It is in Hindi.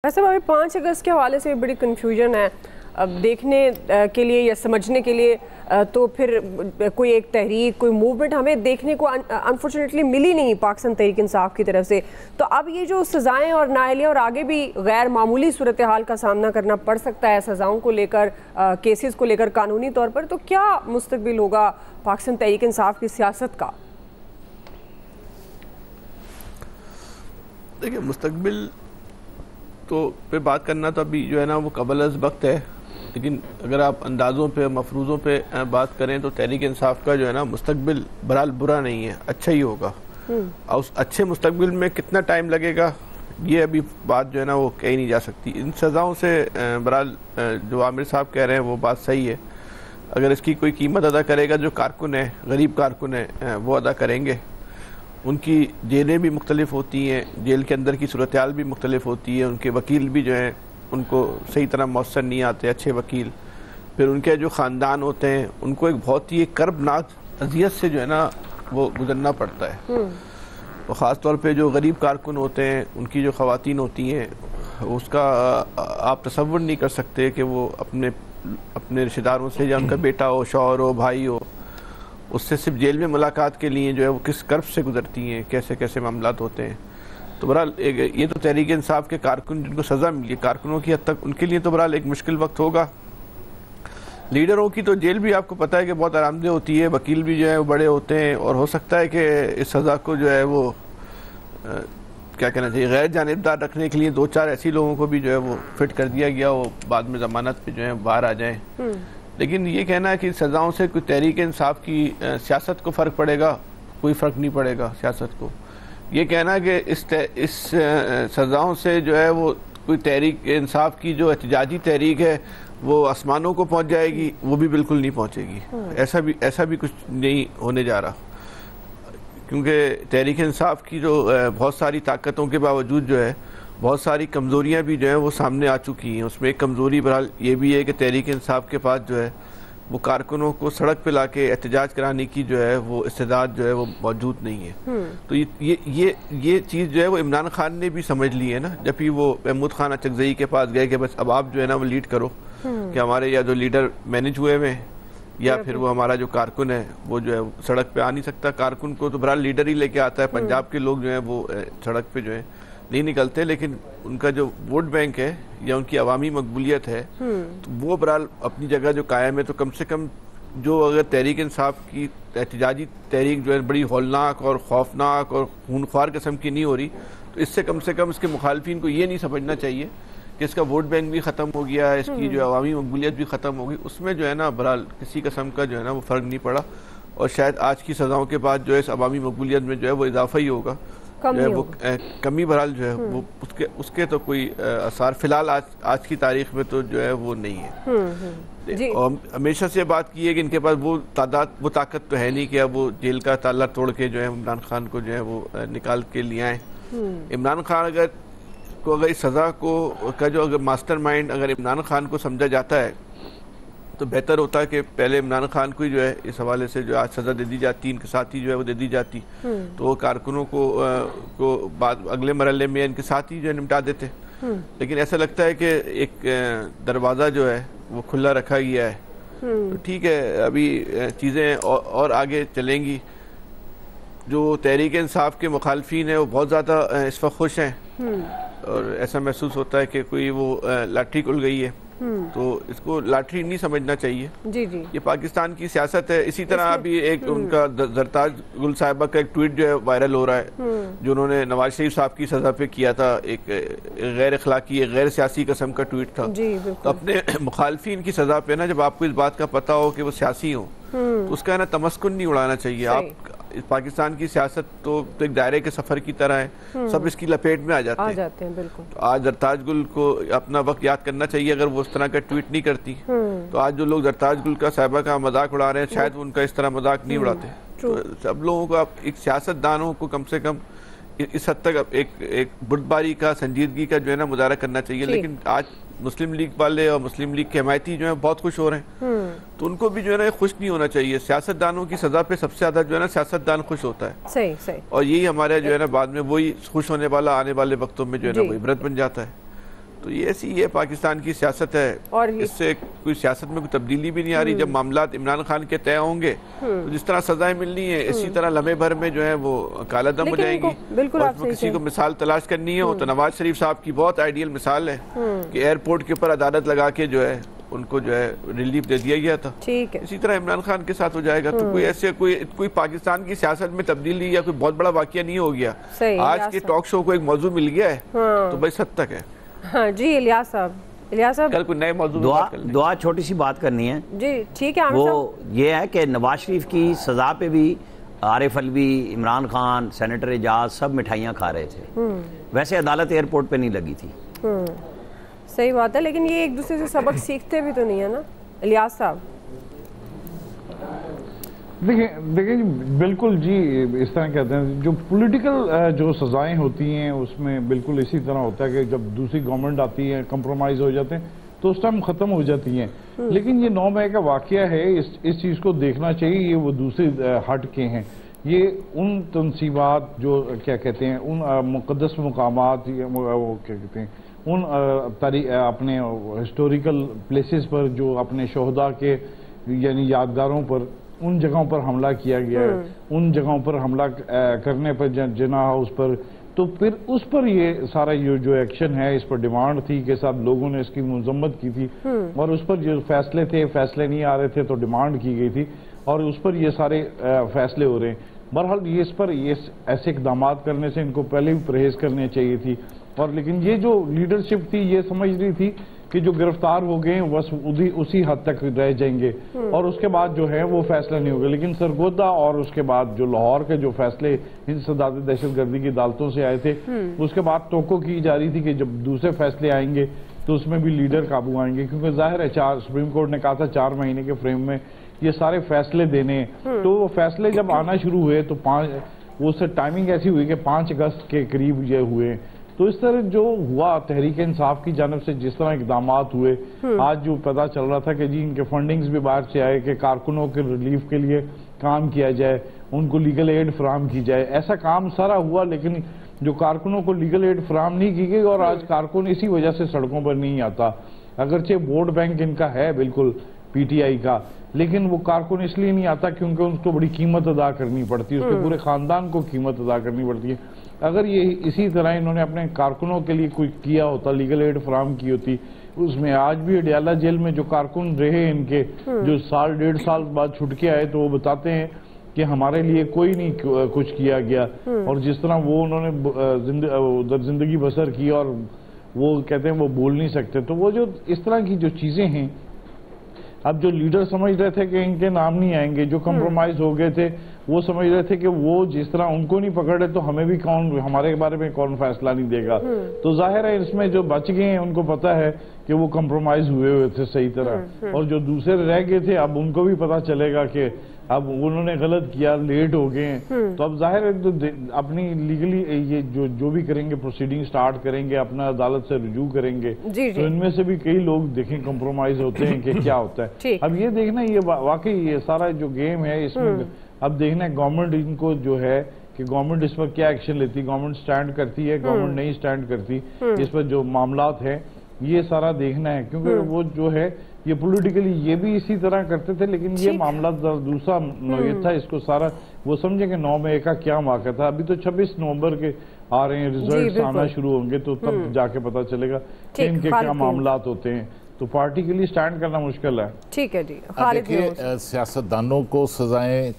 वैसे भाई 5 अगस्त के हवाले से बड़ी कन्फ्यूजन है। अब देखने के लिए या समझने के लिए तो फिर कोई एक तहरीक, कोई मूवमेंट हमें देखने को अनफॉर्चुनेटली मिली नहीं पाकिस्तान तहरीक इंसाफ की तरफ से। तो अब ये जो सज़ाएं और नाअहलियाँ और आगे भी गैर मामूली सूरत हाल का सामना करना पड़ सकता है सज़ाओं को लेकर, केसेस को लेकर कानूनी तौर पर, तो क्या मुस्तकबिल होगा पाकिस्तान तहरीक इंसाफ की सियासत का? देखिए, मुस्तकबिल तो पे बात करना तो अभी जो है ना वो कबल अज़ वक्त है, लेकिन अगर आप अंदाज़ों पे, मफरूज़ों पे बात करें तो तहरीक इंसाफ का जो है ना मुस्तकबिल बहरहाल बुरा नहीं है, अच्छा ही होगा। और उस अच्छे मुस्तकबिल में कितना टाइम लगेगा ये अभी बात जो है ना वो कही नहीं जा सकती। इन सज़ाओं से बहरहाल जो आमिर साहब कह रहे हैं वो बात सही है। अगर इसकी कोई कीमत अदा करेगा जो कारकुन है, गरीब कारकुन है, वो अदा करेंगे। उनकी जेलें भी मुख्तलिफ होती हैं, जेल के अंदर की सूरत हाल भी मुख्तलिफ होती है, उनके वकील भी जो हैं उनको सही तरह मौसर नहीं आते अच्छे वकील। फिर उनके जो ख़ानदान होते हैं उनको एक बहुत ही कर्बनाक अजियत से जो है ना वो गुजरना पड़ता है। और ख़ास तौर पे जो गरीब कारकुन होते हैं, उनकी जो ख़वातीन होती हैं, उसका आप तसव्वुर नहीं कर सकते कि वो अपने रिश्तेदारों से, या उनका बेटा हो, शौहर हो, भाई हो, उससे सिर्फ जेल में मुलाकात के लिए जो है वो किस कर्ब से गुजरती हैं, कैसे कैसे मामलात होते हैं। तो बहरहाल ये तो तहरीक इंसाफ के कारकुन जिनको सज़ा मिली, कारकुनों की हद तक उनके लिए तो बहरहाल एक मुश्किल वक्त होगा। लीडरों की तो जेल भी आपको पता है कि बहुत आरामदेह होती है, वकील भी जो है वो बड़े होते हैं, और हो सकता है कि इस सज़ा को जो है वो क्या कहना चाहिए, गैर जानिबदार रखने के लिए 2-4 ऐसी लोगों को भी जो है वो फिट कर दिया गया, वो बाद में ज़मानत पे जो है बाहर आ जाएँ। लेकिन ये कहना है कि सज़ाओं से कोई तहरीक इंसाफ की सियासत को फ़र्क पड़ेगा, कोई फ़र्क नहीं पड़ेगा सियासत को। ये कहना है कि इस सज़ाओं से जो है वो कोई तहरीक इंसाफ की जो एहतजाजी तहरीक है वो आसमानों को पहुंच जाएगी, वो भी बिल्कुल नहीं पहुंचेगी। ऐसा भी कुछ नहीं होने जा रहा, क्योंकि तहरीक इंसाफ की जो बहुत सारी ताकतों के बावजूद जो है बहुत सारी कमज़ोरियाँ भी जो है वो सामने आ चुकी हैं। उसमें एक कमज़ोरी बहरहाल ये भी है कि तहरीक इंसाफ के पास जो है वो कारकुनों को सड़क पे लाके एहतजाज कराने की जो है वो इस्तेदाद जो है वो मौजूद नहीं है। तो ये चीज़ जो है वो इमरान खान ने भी समझ ली है ना, जब भी वो महमूद खान अचकज़ई के पास गए कि बस अब आप जो है ना वो लीड करो, कि हमारे या जो लीडर मैनेज हुए हुए या फिर वो हमारा जो कारकुन है वो जो है सड़क पे आ नहीं सकता। कारकुन को तो बहरहाल लीडर ही लेके आता है। पंजाब के लोग जो है वो सड़क पे जो है नहीं निकलते, लेकिन उनका जो वोट बैंक है या उनकी अवामी मकबूलियत है तो वो बहरहाल अपनी जगह जो कायम है। तो कम से कम जो अगर तहरीक इंसाफ की एहतजाजी तहरीक जो है बड़ी हौलनाक और खौफनाक और खूनख्वार किस्म की नहीं हो रही, तो इससे कम से कम इसके मुखालफिन को ये नहीं समझना चाहिए कि इसका वोट बैंक भी ख़त्म हो गया है, इसकी जो अवामी मकबूलियत भी ख़त्म हो गई। उसमें जो है ना बहरहाल किसी किस्म का जो है ना वो फ़र्क नहीं पड़ा, और शायद आज की सज़ाओं के बाद जो है इस अवामी मकबूलियत में जो है वो इजाफा ही होगा, जो है वो कमी बहरहाल जो है वो उसके तो कोई असर फिलहाल आज की तारीख में तो जो है वो नहीं है। और हमेशा से बात की है कि इनके पास वो ताकत तो है नहीं कि अब वो जेल का ताला तोड़ के जो है इमरान खान को जो है वो निकाल के ले आए। इमरान खान अगर इस सज़ा को का जो अगर मास्टरमाइंड अगर इमरान खान को समझा जाता है तो बेहतर होता है कि पहले इमरान खान को ही जो है इस हवाले से जो आज सज़ा दे दी जाती, इनके साथ ही जो है वो दे दी जाती, तो वो कारकुनों को बाद अगले मरहले में इनके साथ ही जो है निपटा देते। लेकिन ऐसा लगता है कि एक दरवाज़ा जो है वो खुला रखा गया है। तो ठीक है, अभी चीज़ें और आगे चलेंगी। जो तहरीक इंसाफ के मुखालफिन है वो बहुत ज़्यादा इस वक्त खुश हैं, और ऐसा महसूस होता है कि कोई वो लाठी खुल गई है। तो इसको लाठी नहीं समझना चाहिए। जी। ये पाकिस्तान की सियासत है। इसी तरह अभी एक उनका जरताज गुल साहिबा का एक ट्वीट जो है वायरल हो रहा है, जो उन्होंने नवाज शरीफ साहब की सज़ा पे किया था। एक गैर अखलाकी, एक गैर सियासी किस्म का ट्वीट था। तो अपने मुखालफिन की सज़ा पे ना जब आपको इस बात का पता हो कि वो सियासी हो तो उसका ना तमस्कुन नहीं उड़ाना चाहिए। आप पाकिस्तान की सियासत तो एक दायरे के सफर की तरह है, सब इसकी लपेट में आ जाते हैं। बिल्कुल। तो आज जरताज गुल को अपना वक्त याद करना चाहिए। अगर वो उस तरह का ट्वीट नहीं करती तो आज जो लोग जरताज गुल का साहिबा का मजाक उड़ा रहे हैं शायद वो उनका इस तरह मजाक नहीं उड़ाते। तो सब लोगों को आप एक सियासतदानों को कम से कम इस हद तक एक बुर्दबारी का, संजीदगी का जो है ना मुजाहरा करना चाहिए। लेकिन आज मुस्लिम लीग वाले और मुस्लिम लीग के हमायती जो है बहुत खुश हो रहे हैं, तो उनको भी जो है ना खुश नहीं होना चाहिए। सियासतदानों की सजा पे सबसे ज्यादा जो है ना सियासतदान खुश होता है। सही। और यही हमारे जो है ना बाद में वही खुश होने वाला आने वाले वक्तों में जो है ना वो इबरत बन जाता है। तो ये ऐसी ये पाकिस्तान की सियासत है, और इससे कोई सियासत में कोई तब्दीली भी नहीं आ रही। जब मामलात इमरान खान के तय होंगे तो जिस तरह सजाएं मिलनी है इसी तरह लम्हे भर में जो है वो काला दम हो जाएंगी। और किसी को मिसाल तलाश करनी है तो नवाज शरीफ साहब की बहुत आइडियल मिसाल है कि एयरपोर्ट के ऊपर अदालत लगा के जो है उनको जो है रिलीफ दे दिया गया था। ठीक है, इसी तरह इमरान खान के साथ हो जाएगा। तो कोई ऐसे कोई पाकिस्तान की सियासत में तब्दीली या कोई बहुत बड़ा वाकया नहीं हो गया। आज के टॉक शो को एक मौजू मिल गया है तो भाई हद तक है। हाँ जी इलियास साहब कल कोई नए मौजू दुआ छोटी सी बात करनी है जी। ठीक है, वो ये है कि नवाज शरीफ की सजा पे भी आरिफ अलवी, इमरान खान, सेनेटर एजाज सब मिठाइयाँ खा रहे थे। वैसे अदालत एयरपोर्ट पे नहीं लगी थी। सही बात है, लेकिन ये एक दूसरे से सबक सीखते भी तो नहीं है ना इलियास साहब। देखिए जी, बिल्कुल जी, इस तरह कहते हैं जो पॉलिटिकल जो सजाएं होती हैं उसमें बिल्कुल इसी तरह होता है कि जब दूसरी गवर्नमेंट आती है कंप्रोमाइज़ हो जाते हैं तो उस टाइम ख़त्म हो जाती हैं। लेकिन ये 9 मई का वाक़या है, इस चीज़ को देखना चाहिए। ये वो दूसरे हट के हैं, ये उन तनसीबात जो क्या कहते हैं उन मुक़द्दस मकामात, वो क्या कहते हैं उन अपने हिस्टोरिकल प्लेसेस पर जो अपने शोहदा के यानी यादगारों पर उन जगहों पर हमला किया गया है, उन जगहों पर हमला करने पर जिना हाउस पर, तो फिर उस पर ये सारा ये जो एक्शन है इस पर डिमांड थी कि सब लोगों ने इसकी मजम्मत की थी और उस पर जो फैसले नहीं आ रहे थे तो डिमांड की गई थी और उस पर ये सारे फैसले हो रहे हैं। बहरहाल ये इस पर ये ऐसे इकदाम करने से इनको पहले भी परहेज करने चाहिए थी। और लेकिन ये जो लीडरशिप थी ये समझ रही थी कि जो गिरफ्तार हो गए बस उसी हद तक रह जाएंगे और उसके बाद जो है वो फैसला नहीं होगा। लेकिन सरगोदा और उसके बाद जो लाहौर के जो फैसले इन सदात दहशतगर्दी की अदालतों से आए थे उसके बाद तोको की जा रही थी कि जब दूसरे फैसले आएंगे तो उसमें भी लीडर काबू आएंगे, क्योंकि जाहिर है सुप्रीम कोर्ट ने कहा था 4 महीने के फ्रेम में ये सारे फैसले देने। तो वो फैसले जब आना शुरू हुए तो उससे टाइमिंग ऐसी हुई कि 5 अगस्त के करीब ये हुए। तो इस तरह जो हुआ तहरीक इंसाफ की जानब से जिस तरह इकदाम हुए, आज जो पता चल रहा था कि जी इनके फंडिंग्स भी बाहर से आए कि कारकुनों के रिलीफ के लिए काम किया जाए, उनको लीगल एड फराम की जाए, ऐसा काम सारा हुआ। लेकिन जो कारकुनों को लीगल एड फराम नहीं की गई और आज कारकुन इसी वजह से सड़कों पर नहीं आता। अगरचे वोट बैंक इनका है बिल्कुल PTI का, लेकिन वो कारकुन इसलिए नहीं आता क्योंकि उसको बड़ी कीमत अदा करनी पड़ती है, उसके पूरे खानदान को कीमत अदा करनी पड़ती है। अगर ये इसी तरह इन्होंने अपने कारकुनों के लिए कोई किया होता, लीगल एड फराम की होती, उसमें आज भी अडियाला जेल में जो कारकुन रहे इनके जो 1.5 साल बाद छुट के आए तो वो बताते हैं कि हमारे लिए कोई नहीं कुछ किया गया और जिस तरह वो उन्होंने उधर जिंदगी बसर की और वो कहते हैं वो बोल नहीं सकते। तो वो जो इस तरह की जो चीजें हैं, अब जो लीडर समझ रहे थे कि इनके नाम नहीं आएंगे, जो कंप्रोमाइज हो गए थे वो समझ रहे थे कि वो जिस तरह उनको नहीं पकड़े तो हमें भी कौन, हमारे बारे में कौन फैसला नहीं देगा। तो जाहिर है इसमें जो बच गए हैं उनको पता है कि वो कंप्रोमाइज हुए थे सही तरह, और जो दूसरे रह गए थे अब उनको भी पता चलेगा कि अब उन्होंने गलत किया, लेट हो गए हैं। तो अब जाहिर है तो अपनी लीगली ये जो भी करेंगे प्रोसीडिंग स्टार्ट करेंगे, अपना अदालत से रुजू करेंगे। तो इनमें से भी कई लोग देखें कंप्रोमाइज होते हैं कि क्या होता है। अब ये देखना ये वाकई ये सारा जो गेम है इसमें अब देखना है गवर्नमेंट इनको जो है कि गवर्नमेंट इस पर क्या एक्शन लेती, गवर्नमेंट स्टैंड करती है, गवर्नमेंट नहीं स्टैंड करती, इस पर जो मामलात है ये सारा देखना है। क्योंकि वो जो है ये पॉलिटिकली ये भी इसी तरह करते थे, लेकिन ये मामला दूसरा नौयत था। इसको सारा वो समझे कि 9 मई का क्या वाक़ा था। अभी तो 26 नवंबर के आ रहे हैं, रिजल्ट आना शुरू होंगे तो तब जाके पता चलेगा कि इनके क्या मामलात होते हैं। तो पार्टी के लिए स्टैंड करना मुश्किल है। ठीक है जी। देखिए सियासतदानों को सजाएं